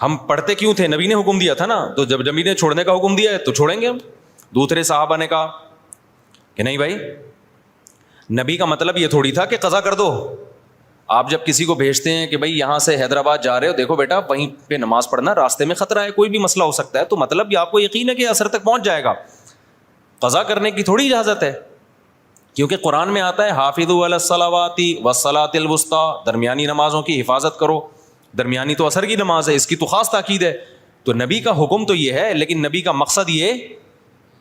ہم پڑھتے کیوں تھے؟ نبی نے حکم دیا تھا نا، تو جب نبی نے چھوڑنے کا حکم دیا ہے تو چھوڑیں گے ہم. دوسرے صحابہ نے کہا کہ نہیں بھائی، نبی کا مطلب یہ تھوڑی تھا کہ قضا کر دو. آپ جب کسی کو بھیجتے ہیں کہ بھائی یہاں سے حیدرآباد جا رہے ہو، دیکھو بیٹا وہیں پہ نماز پڑھنا، راستے میں خطرہ ہے، کوئی بھی مسئلہ ہو سکتا ہے، تو مطلب یہ آپ کو یقین ہے کہ عصر تک پہنچ جائے گا. قضا کرنے کی تھوڑی اجازت ہے، کیونکہ قرآن میں آتا ہے حافظوا علی الصلوات والصلاۃ الوسطی، درمیانی نمازوں کی حفاظت کرو. درمیانی تو عصر کی نماز ہے، اس کی تو خاص تاکید ہے. تو نبی کا حکم تو یہ ہے لیکن نبی کا مقصد یہ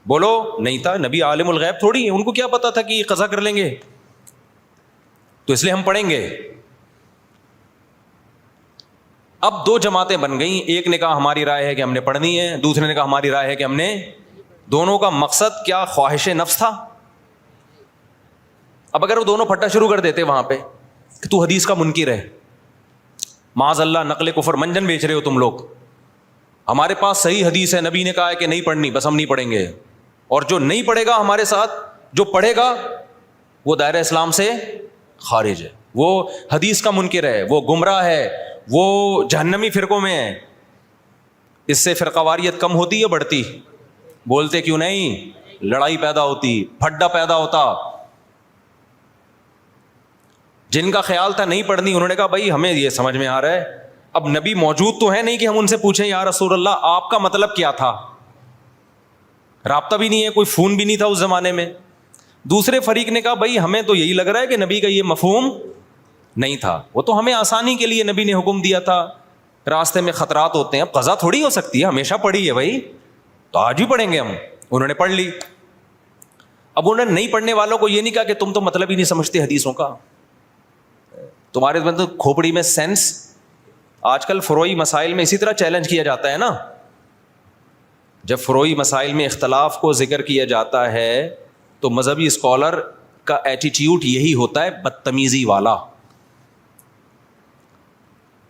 بولو نہیں تھا. نبی عالم الغیب تھوڑی ہے, ان کو کیا پتا تھا کہ یہ قضا کر لیں گے, تو اس لیے ہم پڑھیں گے. اب دو جماعتیں بن گئیں, ایک نے کہا ہماری رائے ہے کہ ہم نے پڑھنی ہے, دوسرے نے کہا ہماری رائے ہے کہ ہم نے. دونوں کا مقصد کیا خواہش نفس تھا. اب اگر وہ دونوں پھٹا شروع کر دیتے وہاں پہ کہ تو حدیث کا منکر ہے, معاذ اللہ نقل کفر منجن بیچ رہے ہو تم لوگ, ہمارے پاس صحیح حدیث ہے, نبی نے کہا ہے کہ نہیں پڑھنی, بس ہم نہیں پڑھیں گے, اور جو نہیں پڑھے گا ہمارے ساتھ, جو پڑھے گا وہ دائرہ اسلام سے خارج ہے, وہ حدیث کا منکر ہے, وہ گمراہ ہے, وہ جہنمی فرقوں میں ہے. اس سے فرقہ واریت کم ہوتی یا بڑھتی؟ بولتے کیوں نہیں؟ لڑائی پیدا ہوتی, پھڈا پیدا ہوتا. جن کا خیال تھا نہیں پڑھنی, انہوں نے کہا بھائی ہمیں یہ سمجھ میں آ رہا ہے, اب نبی موجود تو ہے نہیں کہ ہم ان سے پوچھیں یا رسول اللہ آپ کا مطلب کیا تھا. رابطہ بھی نہیں ہے, کوئی فون بھی نہیں تھا اس زمانے میں. دوسرے فریق نے کہا بھائی ہمیں تو یہی لگ رہا ہے کہ نبی کا یہ مفہوم نہیں تھا, وہ تو ہمیں آسانی کے لیے نبی نے حکم دیا تھا, راستے میں خطرات ہوتے ہیں, اب قضا تھوڑی ہو سکتی ہے, ہمیشہ پڑھی ہے بھائی, تو آج بھی پڑھیں گے ہم. انہوں نے پڑھ لی. اب انہوں نے نہیں پڑھنے والوں کو یہ نہیں کہا کہ تم تو مطلب ہی نہیں سمجھتے حدیثوں کا, تمہارے مطلب کھوپڑی میں سینس. آج کل فروعی مسائل میں اسی طرح چیلنج کیا جاتا ہے نا, جب فروعی مسائل میں اختلاف کو ذکر کیا جاتا ہے تو مذہبی اسکالر کا ایٹیٹیوڈ یہی ہوتا ہے, بدتمیزی والا.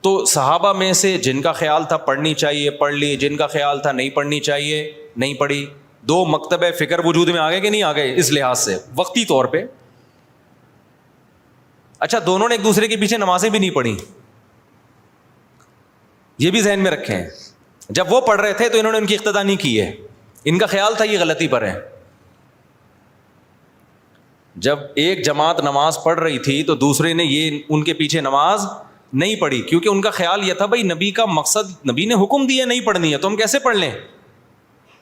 تو صحابہ میں سے جن کا خیال تھا پڑھنی چاہیے پڑھ لی, جن کا خیال تھا نہیں پڑھنی چاہیے نہیں پڑھی. دو مکتب فکر وجود میں آ گئے کہ نہیں آ گئے اس لحاظ سے وقتی طور پہ. اچھا, دونوں نے ایک دوسرے کے پیچھے نمازیں بھی نہیں پڑھی, یہ بھی ذہن میں رکھیں. جب وہ پڑھ رہے تھے تو انہوں نے ان کی اقتدا نہیں کی ہے, ان کا خیال تھا یہ غلطی پر ہے. جب ایک جماعت نماز پڑھ رہی تھی تو دوسرے نے یہ ان کے پیچھے نماز نہیں پڑھی, کیونکہ ان کا خیال یہ تھا بھائی نبی کا مقصد, نبی نے حکم دیا نہیں پڑھنی ہے تو ہم کیسے پڑھ لیں.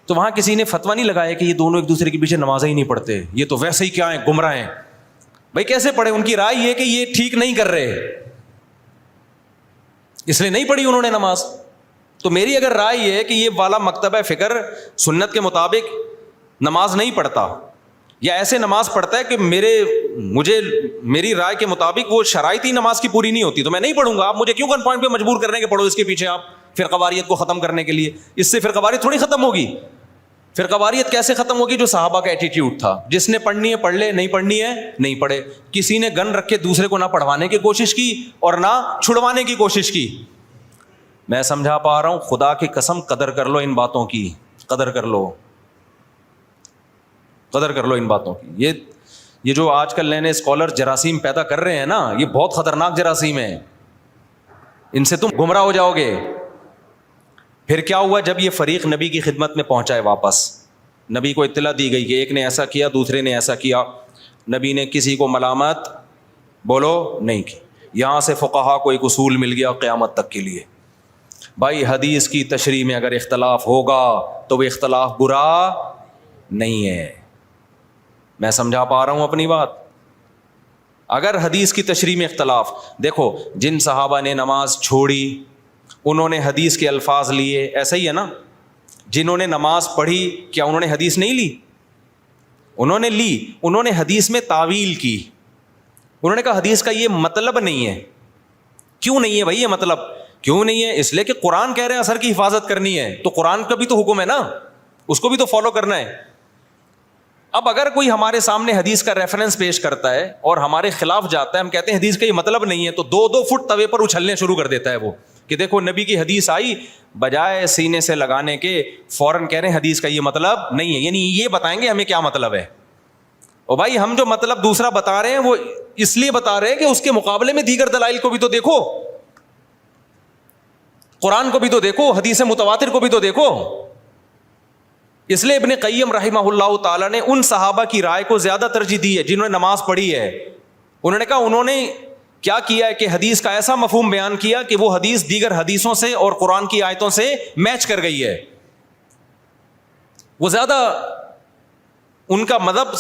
تو وہاں کسی نے فتویٰ نہیں لگایا کہ یہ دونوں ایک دوسرے کے پیچھے نمازیں ہی نہیں پڑھتے, یہ تو ویسے ہی کیا ہیں, گمراہ ہیں. بھائی کیسے پڑھے, ان کی رائے یہ کہ یہ ٹھیک نہیں کر رہے, اس لیے نہیں پڑھی انہوں نے نماز. تو میری اگر رائے یہ ہے کہ یہ والا مکتبہ فکر سنت کے مطابق نماز نہیں پڑھتا, یا ایسے نماز پڑھتا ہے کہ میری رائے کے مطابق وہ شرائط ہی نماز کی پوری نہیں ہوتی, تو میں نہیں پڑھوں گا. آپ مجھے کیوں گن پوائنٹ پہ مجبور کر رہے ہیں کہ پڑھو اس کے پیچھے آپ فرقہ واریت کو ختم کرنے کے لیے؟ اس سے فرقہ واریت تھوڑی ختم ہوگی. فرقہ واریت کیسے ختم ہوگی؟ جو صحابہ کا ایٹیٹیوڈ تھا, جس نے پڑھنی ہے پڑھ لے, نہیں پڑھنی ہے نہیں پڑھے. کسی نے گن رکھ کے دوسرے کو نہ پڑھوانے کی کوشش کی اور نہ چھڑوانے کی کوشش کی. میں سمجھا پا رہا ہوں, خدا کی قسم قدر کر لو ان باتوں کی, قدر کر لو, قدر کر لو ان باتوں کی. یہ جو آج کل نئے نئے اسکالر جراثیم پیدا کر رہے ہیں نا, یہ بہت خطرناک جراثیم ہے, ان سے تم گمراہ ہو جاؤ گے. پھر کیا ہوا جب یہ فریق نبی کی خدمت میں پہنچا ہے واپس, نبی کو اطلاع دی گئی کہ ایک نے ایسا کیا دوسرے نے ایسا کیا, نبی نے کسی کو ملامت بولو نہیں کی. یہاں سے فقہا کو ایک اصول مل گیا قیامت تک کے لیے, بھائی حدیث کی تشریح میں اگر اختلاف ہوگا تو وہ اختلاف برا نہیں ہے. میں سمجھا پا رہا ہوں اپنی بات؟ اگر حدیث کی تشریح میں اختلاف, دیکھو جن صحابہ نے نماز چھوڑی انہوں نے حدیث کے الفاظ لیے, ایسا ہی ہے نا. جنہوں نے نماز پڑھی کیا انہوں نے حدیث نہیں لی؟ انہوں نے لی. انہوں نے حدیث میں تعویل کی, انہوں نے کہا حدیث کا یہ مطلب نہیں ہے. کیوں نہیں ہے بھائی یہ مطلب؟ کیوں نہیں ہے؟ اس لیے کہ قرآن کہہ رہے ہیں اثر کی حفاظت کرنی ہے, تو قرآن کا بھی تو حکم ہے نا, اس کو بھی تو فالو کرنا ہے. اب اگر کوئی ہمارے سامنے حدیث کا ریفرنس پیش کرتا ہے اور ہمارے خلاف جاتا ہے, ہم کہتے ہیں حدیث کا یہ مطلب نہیں ہے, تو 2-2 فٹ توے پر اچھلنے شروع کر دیتا ہے وہ کہ دیکھو نبی کی حدیث آئی, بجائے سینے سے لگانے کے فوراً کہہ رہے ہیں حدیث کا یہ مطلب نہیں ہے. یعنی یہ بتائیں گے ہمیں کیا مطلب ہے. اور بھائی ہم جو مطلب دوسرا بتا رہے ہیں وہ اس لیے بتا رہے ہیں کہ اس کے مقابلے میں دیگر دلائل کو بھی تو دیکھو, قرآن کو بھی تو دیکھو, حدیث متواتر کو بھی تو دیکھو. اس لیے ابن قیم رحمہ اللہ تعالیٰ نے ان صحابہ کی رائے کو زیادہ ترجیح دی ہے جنہوں نے نماز پڑھی ہے. انہوں نے کہا انہوں نے کیا کیا ہے کہ حدیث کا ایسا مفہوم بیان کیا کہ وہ حدیث دیگر حدیثوں سے اور قرآن کی آیتوں سے میچ کر گئی ہے. وہ زیادہ ان کا مذہب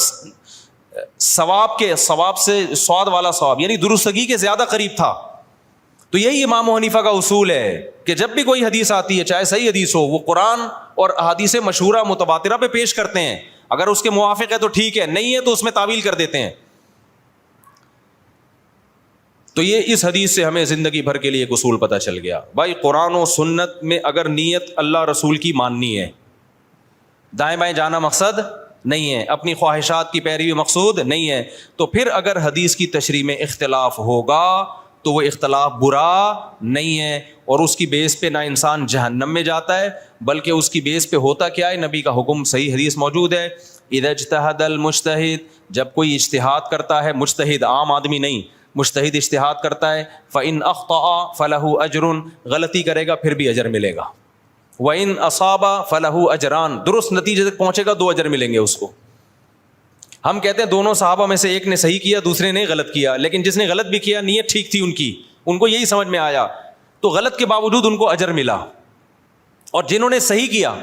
ثواب سے سواد والا ثواب یعنی درستگی کے زیادہ قریب تھا. تو یہی امام حنیفہ کا اصول ہے کہ جب بھی کوئی حدیث آتی ہے چاہے صحیح حدیث ہو, وہ قرآن اور احادیث مشہورہ متواترہ پہ پیش کرتے ہیں. اگر اس کے موافق ہے تو ٹھیک ہے, نہیں ہے تو اس میں تعویل کر دیتے ہیں. تو یہ اس حدیث سے ہمیں زندگی بھر کے لیے ایک اصول پتہ چل گیا. بھائی قرآن و سنت میں اگر نیت اللہ رسول کی ماننی ہے, دائیں بائیں جانا مقصد نہیں ہے, اپنی خواہشات کی پیروی مقصود نہیں ہے, تو پھر اگر حدیث کی تشریح میں اختلاف ہوگا تو وہ اختلاف برا نہیں ہے, اور اس کی بیس پہ نہ انسان جہنم میں جاتا ہے, بلکہ اس کی بیس پہ ہوتا کیا ہے, نبی کا حکم صحیح حدیث موجود ہے, اذا اجتہد المجتہد, جب کوئی اجتہاد کرتا ہے, مجتہد عام آدمی نہیں, مجتہد اجتہاد کرتا ہے, فإن اخطأ فلہ اجر, غلطی کرے گا پھر بھی اجر ملے گا, وإن اصاب فلہ اجران, درست نتیجے تک پہنچے گا 2 اجر ملیں گے اس کو. ہم کہتے ہیں دونوں صحابہ میں سے ایک نے صحیح کیا دوسرے نے غلط کیا, لیکن جس نے غلط بھی کیا نیت ٹھیک تھی ان کی, ان کو یہی سمجھ میں آیا تو غلط کے باوجود ان کو اجر ملا, اور جنہوں نے صحیح کیا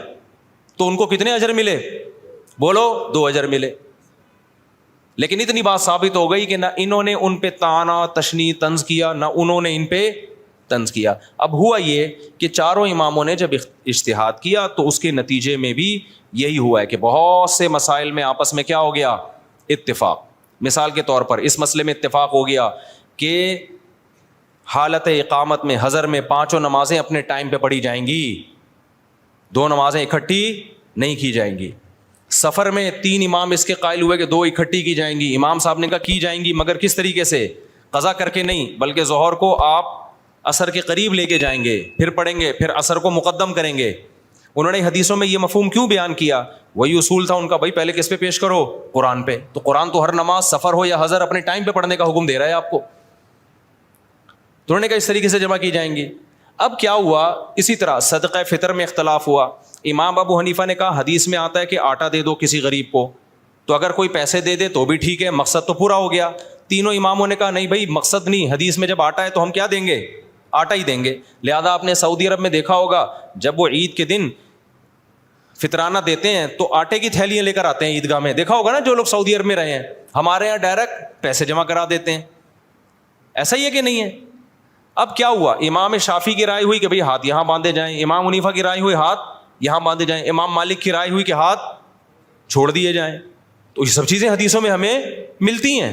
تو ان کو کتنے اجر ملے, بولو 2 اجر ملے. لیکن اتنی بات ثابت ہو گئی کہ نہ انہوں نے ان پہ طعنہ تشنیع طنز کیا, نہ انہوں نے ان پہ طنز کیا. اب ہوا یہ کہ چاروں اماموں نے جب اجتہاد کیا تو اس کے نتیجے میں بھی یہی ہوا ہے کہ بہت سے مسائل میں آپس میں کیا ہو گیا, اتفاق. مثال کے طور پر اس مسئلے میں اتفاق ہو گیا کہ حالت اقامت میں حضر میں 5 نمازیں اپنے ٹائم پہ پڑھی جائیں گی, 2 نمازیں اکٹھی نہیں کی جائیں گی. سفر میں 3 امام اس کے قائل ہوئے کہ 2 اکٹھی کی جائیں گی, امام صاحب نے کہا کی جائیں گی, مگر کس طریقے سے, قضا کر کے نہیں, بلکہ ظہر کو آپ عصر کے قریب لے کے جائیں گے, پھر پڑھیں گے, پھر عصر کو مقدم کریں گے. انہوں نے حدیثوں میں یہ مفہوم کیوں بیان کیا, وہی اصول تھا ان کا, بھائی پہلے کس پہ پیش کرو, قرآن پہ. تو قرآن تو ہر نماز سفر ہو یا حضر اپنے ٹائم پہ پڑھنے کا حکم دے رہا ہے آپ کو, تو انہوں نے کہا اس طریقے سے جمع کی جائیں گی. اب کیا ہوا, اسی طرح صدقہ فطر میں اختلاف ہوا. امام ابو حنیفہ نے کہا حدیث میں آتا ہے کہ آٹا دے دو کسی غریب کو, تو اگر کوئی پیسے دے دے تو بھی ٹھیک ہے, مقصد تو پورا ہو گیا. تینوں اماموں نے کہا نہیں بھائی مقصد نہیں, حدیث میں جب آٹا ہے تو ہم کیا دیں گے, آٹا ہی دیں گے. لہذا آپ نے سعودی عرب میں دیکھا ہوگا جب وہ عید کے دن فطرانہ دیتے ہیں تو آٹے کی تھیلیاں لے کر آتے ہیں عیدگاہ میں, دیکھا ہوگا نا جو لوگ سعودی عرب میں رہے ہیں. ہمارے یہاں ڈائریکٹ پیسے جمع کرا دیتے ہیں, ایسا ہی ہے کہ نہیں ہے. اب کیا ہوا, امام شافعی کی رائے ہوئی کہ بھئی ہاتھ یہاں باندھے جائیں, امام حنیفہ کی رائے ہوئی ہاتھ یہاں باندھے جائیں, امام مالک کی رائے ہوئی کہ ہاتھ چھوڑ دیے جائیں. تو یہ سب چیزیں حدیثوں میں ہمیں ملتی ہیں.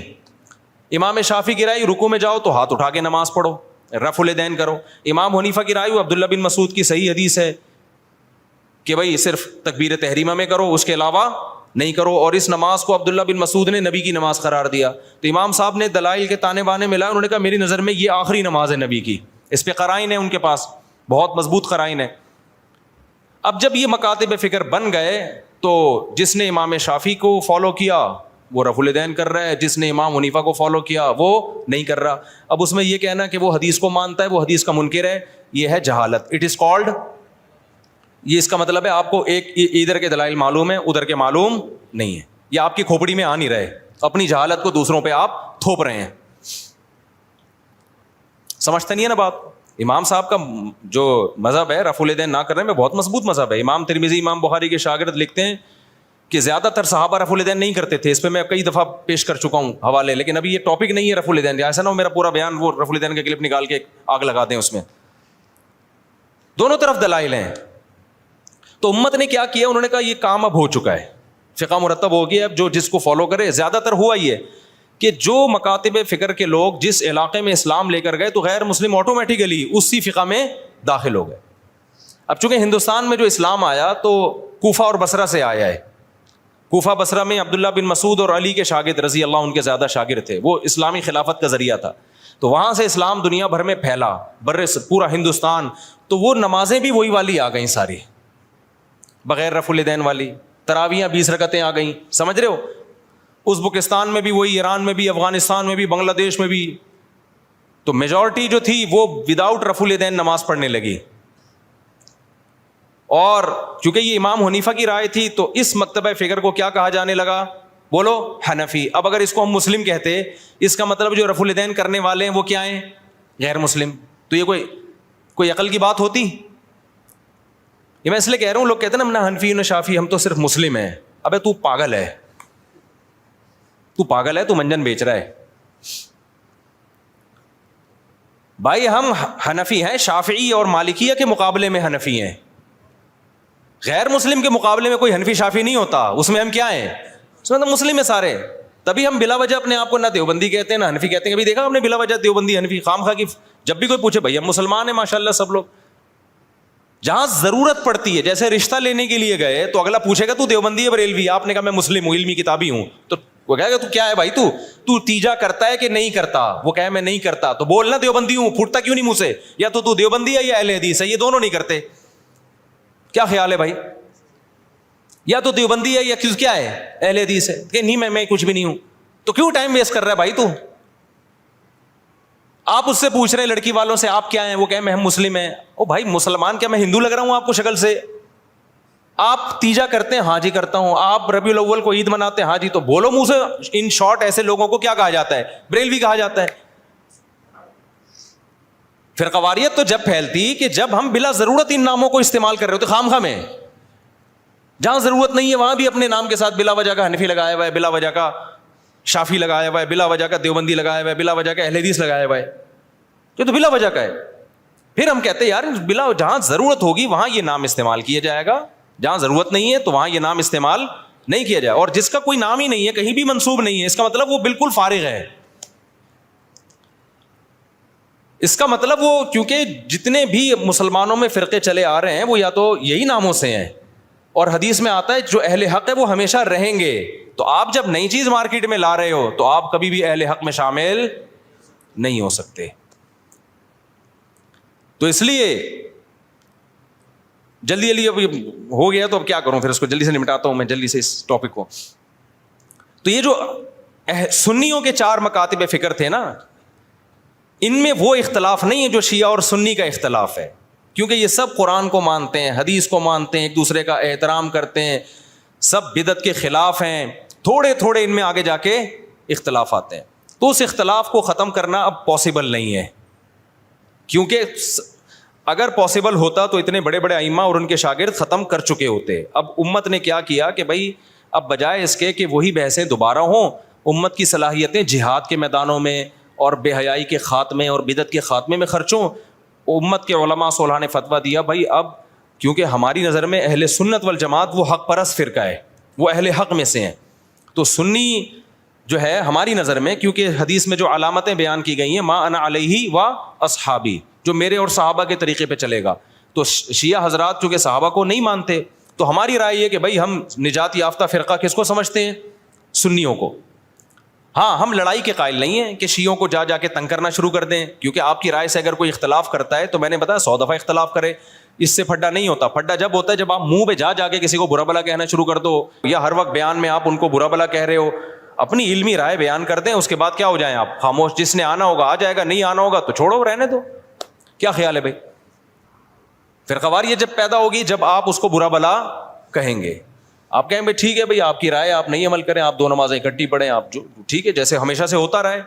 امام شافعی کی رائے رکوع میں جاؤ تو ہاتھ اٹھا کے نماز پڑھو, رفع الیدین کرو. امام حنیفہ کی رائے ہوئی عبداللہ بن مسعود کی صحیح حدیث ہے کہ بھئی صرف تکبیر تحریمہ میں کرو, اس کے علاوہ نہیں کرو, اور اس نماز کو عبداللہ بن مسعود نے نبی کی نماز قرار دیا. تو امام صاحب نے دلائل کے تانے بانے ملائے, انہوں نے کہا میری نظر میں یہ آخری نماز ہے نبی کی, اس پہ قرائن ہے ان کے پاس, بہت مضبوط قرائن ہے. اب جب یہ مکاتب فکر بن گئے تو جس نے امام شافعی کو فالو کیا وہ رفع الیدین کر رہا ہے, جس نے امام حنیفہ کو فالو کیا وہ نہیں کر رہا. اب اس میں یہ کہنا کہ وہ حدیث کو مانتا ہے وہ حدیث کا منکر ہے, یہ ہے جہالت. اٹ از کالڈ, یہ اس کا مطلب ہے آپ کو ایک ادھر کے دلائل معلوم ہے ادھر کے معلوم نہیں ہے, یا آپ کی کھوپڑی میں آ نہیں رہے, اپنی جہالت کو دوسروں پہ آپ تھوپ رہے ہیں. سمجھتے نہیں ہے نا بات. امام صاحب کا جو مذہب ہے رفع الیدین نہ کرنے میں بہت مضبوط مذہب ہے. امام ترمذی امام بخاری کے شاگرد لکھتے ہیں کہ زیادہ تر صحابہ رفع الیدین نہیں کرتے تھے. اس پہ میں کئی دفعہ پیش کر چکا ہوں حوالے, لیکن ابھی یہ ٹاپک نہیں ہے رفع الیدین, ایسا نہ ہو میرا پورا بیان وہ رفع الیدین کا کلپ نکال کے آگ لگا دیں اس میں. دونوں طرف دلائل ہیں. تو امت نے کیا کیا, انہوں نے کہا یہ کام اب ہو چکا ہے, فقہ مرتب ہو گیا, اب جو جس کو فالو کرے. زیادہ تر ہوا یہ کہ جو مکاتب فکر کے لوگ جس علاقے میں اسلام لے کر گئے تو غیر مسلم آٹومیٹیکلی اسی فقہ میں داخل ہو گئے. اب چونکہ ہندوستان میں جو اسلام آیا تو کوفہ اور بصرہ سے آیا ہے. کوفہ بصرہ میں عبداللہ بن مسعود اور علی کے شاگرد رضی اللہ عنہ کے زیادہ شاگرد تھے, وہ اسلامی خلافت کا ذریعہ تھا. تو وہاں سے اسلام دنیا بھر میں پھیلا, پورا ہندوستان. تو وہ نمازیں بھی وہی والی آ گئیں ساری, بغیر رفع الیدین والی. تراویحیں 20 رکعتیں آ گئیں, سمجھ رہے ہو. ازبکستان میں بھی وہی, ایران میں بھی, افغانستان میں بھی, بنگلہ دیش میں بھی. تو میجورٹی جو تھی وہ وداؤٹ رفع الیدین نماز پڑھنے لگی. اور چونکہ یہ امام حنیفہ کی رائے تھی تو اس مکتبہ فکر کو کیا کہا جانے لگا, بولو حنفی. اب اگر اس کو ہم مسلم کہتے, اس کا مطلب جو رفع الیدین کرنے والے ہیں وہ کیا ہیں, غیر مسلم. تو یہ کوئی عقل کی بات ہوتی؟ یہ میں اس لیے کہہ رہا ہوں, لوگ کہتے ہیں نا حنفی نہ شافی, ہم تو صرف مسلم ہیں. ابے تو پاگل ہے, تو پاگل ہے, تو منجن بیچ رہا ہے. بھائی ہم حنفی ہیں, شافعی اور مالکیہ کے مقابلے میں حنفی ہیں. غیر مسلم کے مقابلے میں کوئی حنفی شافی نہیں ہوتا, اس میں ہم کیا ہیں, اس میں تو مسلم ہیں سارے. تبھی ہم بلا وجہ اپنے آپ کو نہ دیوبندی کہتے ہیں نہ حنفی کہتے ہیں. کبھی دیکھا ہم نے بلا وجہ دیوبندی حنفی خام خواہ کی؟ جب بھی کوئی پوچھے بھائی ہم مسلمان ہیں ماشاء اللہ سب لوگ. جہاں ضرورت پڑتی ہے, جیسے رشتہ لینے کے لیے گئے تو اگلا پوچھے گا تو دیوبندی ہے بریلوی؟ آپ نے کہا میں مسلم ہوں, علمی کتابی ہوں, تو وہ کہے گا تو کیا ہے بھائی تو تیجا کرتا ہے کہ نہیں کرتا؟ وہ کہے میں نہیں کرتا, تو بولنا دیوبندی ہوں, پھوٹتا کیوں نہیں منہ سے؟ یا تو دیوبندی ہے یا اہل حدیث ہے, یہ دونوں نہیں کرتے. کیا خیال ہے بھائی؟ یا تو دیوبندی ہے یا کیا ہے, اہل حدیث ہے. کہ نہیں میں کچھ بھی نہیں ہوں. تو کیوں ٹائم ویسٹ کر رہا ہے بھائی تو؟ آپ اس سے پوچھ رہے ہیں لڑکی والوں سے آپ کیا ہیں, وہ کہیں میں ہم مسلم ہیں. او بھائی مسلمان کیا میں ہندو لگ رہا ہوں آپ کو شکل سے؟ آپ تیجا کرتے ہیں, ہاں جی کرتا ہوں. آپ ربیع الاول کو عید مناتے ہیں, ہاں جی, تو بولو منہ سے. ان شارٹ ایسے لوگوں کو کیا کہا جاتا ہے؟ بریلوی کہا جاتا ہے. فرقواریت تو جب پھیلتی کہ جب ہم بلا ضرورت ان ناموں کو استعمال کر رہے ہوتے خام خواہ میں. جہاں ضرورت نہیں ہے وہاں بھی اپنے نام کے ساتھ بلا وجہ کا حنفی لگایا ہوا ہے, بلا وجہ کا شافی لگایا ہوا ہے, بلا وجہ کا دیوبندی لگایا ہوا ہے, بلا وجہ کا اہل حدیث لگایا ہوا ہے. یہ تو بلا وجہ کا ہے. پھر ہم کہتے ہیں یار بلا جہاں ضرورت ہوگی وہاں یہ نام استعمال کیا جائے گا, جہاں ضرورت نہیں ہے تو وہاں یہ نام استعمال نہیں کیا جائے. اور جس کا کوئی نام ہی نہیں ہے, کہیں بھی منسوب نہیں ہے, اس کا مطلب وہ بالکل فارغ ہے. اس کا مطلب وہ, کیونکہ جتنے بھی مسلمانوں میں فرقے چلے آ رہے ہیں وہ یا تو یہی ناموں سے ہیں, اور حدیث میں آتا ہے جو اہل حق ہے وہ ہمیشہ رہیں گے. تو آپ جب نئی چیز مارکیٹ میں لا رہے ہو تو آپ کبھی بھی اہل حق میں شامل نہیں ہو سکتے. تو اس لیے جلدی اب ہو گیا تو اب کیا کروں, پھر اس کو جلدی سے نمٹاتا ہوں میں جلدی سے اس ٹاپک کو. تو یہ جو سنیوں کے 4 مکاتب فکر تھے نا, ان میں وہ اختلاف نہیں ہے جو شیعہ اور سنی کا اختلاف ہے, کیونکہ یہ سب قرآن کو مانتے ہیں, حدیث کو مانتے ہیں, ایک دوسرے کا احترام کرتے ہیں, سب بدعت کے خلاف ہیں. تھوڑے ان میں آگے جا کے اختلاف آتے ہیں. تو اس اختلاف کو ختم کرنا اب پاسبل نہیں ہے, کیونکہ اگر پاسبل ہوتا تو اتنے بڑے بڑے ائمہ اور ان کے شاگرد ختم کر چکے ہوتے. اب امت نے کیا کیا کہ بھائی اب بجائے اس کے کہ وہی بحثیں دوبارہ ہوں, امت کی صلاحیتیں جہاد کے میدانوں میں اور بے حیائی کے خاتمے اور بدعت کے خاتمے میں خرچوں. امت کے علماء صلحاء نے فتویٰ دیا بھائی اب کیونکہ ہماری نظر میں اہل سنت والجماعت وہ حق پرست فرقہ ہے, وہ اہل حق میں سے ہیں, تو سنی جو ہے ہماری نظر میں, کیونکہ حدیث میں جو علامتیں بیان کی گئی ہیں ما انا علیہ و اصحابی, جو میرے اور صحابہ کے طریقے پہ چلے گا, تو شیعہ حضرات چونکہ صحابہ کو نہیں مانتے, تو ہماری رائے یہ کہ بھائی ہم نجات یافتہ فرقہ کس کو سمجھتے ہیں؟ سنیوں کو. ہاں ہم لڑائی کے قائل نہیں ہیں کہ شیعوں کو جا کے تنگ کرنا شروع کر دیں, کیونکہ آپ کی رائے سے اگر کوئی اختلاف کرتا ہے تو میں نے بتایا 100 دفعہ اختلاف کرے, اس سے پھڈا نہیں ہوتا. پھڈا جب ہوتا ہے جب آپ منہ پہ جا کے کسی کو برا بلا کہنا شروع کر دو, یا ہر وقت بیان میں آپ ان کو برا بلا کہہ رہے ہو. اپنی علمی رائے بیان کر دیں, اس کے بعد کیا ہو جائیں آپ خاموش, جس نے آنا ہوگا آ جائے گا, نہیں آنا ہوگا تو چھوڑو رہنے دو. کیا خیال ہے بھائی؟ فرقواریت جب پیدا ہوگی جب آپ اس کو برا بلا کہیں گے, آپ کہیں بھائی ٹھیک ہے بھائی آپ کی رائے, آپ نہیں عمل کریں, آپ 2 نمازیں اکٹھی پڑھیں, آپ جو ٹھیک ہے جیسے ہمیشہ سے ہوتا رہے.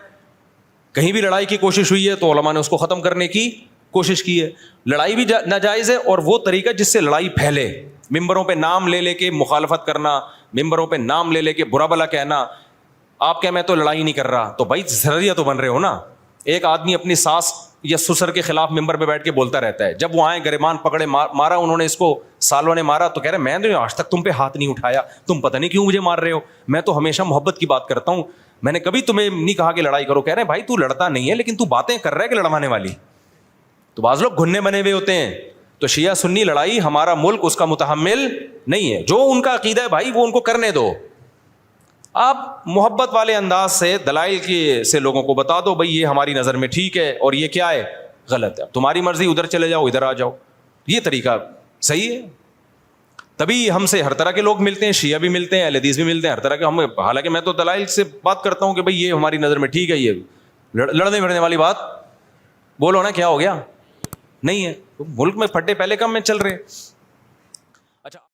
کہیں بھی لڑائی کی کوشش ہوئی ہے تو علماء نے اس کو ختم کرنے کی کوشش کی ہے. لڑائی بھی ناجائز ہے, اور وہ طریقہ جس سے لڑائی پھیلے, ممبروں پہ نام لے کے مخالفت کرنا, ممبروں پہ نام لے کے برا بلا کہنا. آپ کہ میں تو لڑائی نہیں کر رہا, تو بھائی ذریعہ تو بن رہے ہو نا. ایک آدمی اپنی ساس یا سسر کے خلاف ممبر پہ بیٹھ کے بولتا رہتا ہے, جب وہ آئے گریبان پکڑے مارا انہوں نے اس کو, سالوں نے مارا, تو کہہ رہے میں نے آج تک تم پہ ہاتھ نہیں اٹھایا, تم پتہ نہیں کیوں مجھے مار رہے ہو, میں تو ہمیشہ محبت کی بات کرتا ہوں, میں نے کبھی تمہیں نہیں کہا کہ لڑائی کرو. کہہ رہے ہیں بھائی تو لڑتا نہیں ہے لیکن تو باتیں کر رہا ہے کہ لڑوانے والی. تو بعض لوگ گھننے بنے ہوئے ہوتے ہیں. تو شیعہ سنی لڑائی ہمارا ملک اس کا متحمل نہیں ہے. جو ان کا عقیدہ ہے بھائی وہ ان کو کرنے دو, آپ محبت والے انداز سے دلائل کی سے لوگوں کو بتا دو بھائی یہ ہماری نظر میں ٹھیک ہے اور یہ کیا ہے غلط ہے, تمہاری مرضی, ادھر چلے جاؤ ادھر آ جاؤ, یہ طریقہ صحیح ہے. تبھی ہم سے ہر طرح کے لوگ ملتے ہیں, شیعہ بھی ملتے ہیں, اہل حدیث بھی ملتے ہیں, ہر طرح کے. ہم حالانکہ میں تو دلائل سے بات کرتا ہوں کہ بھائی یہ ہماری نظر میں ٹھیک ہے, یہ لڑنے بڑھنے والی بات بولو نا کیا ہو گیا, نہیں ہے. ملک میں پھٹے پہلے کم میں چل رہے.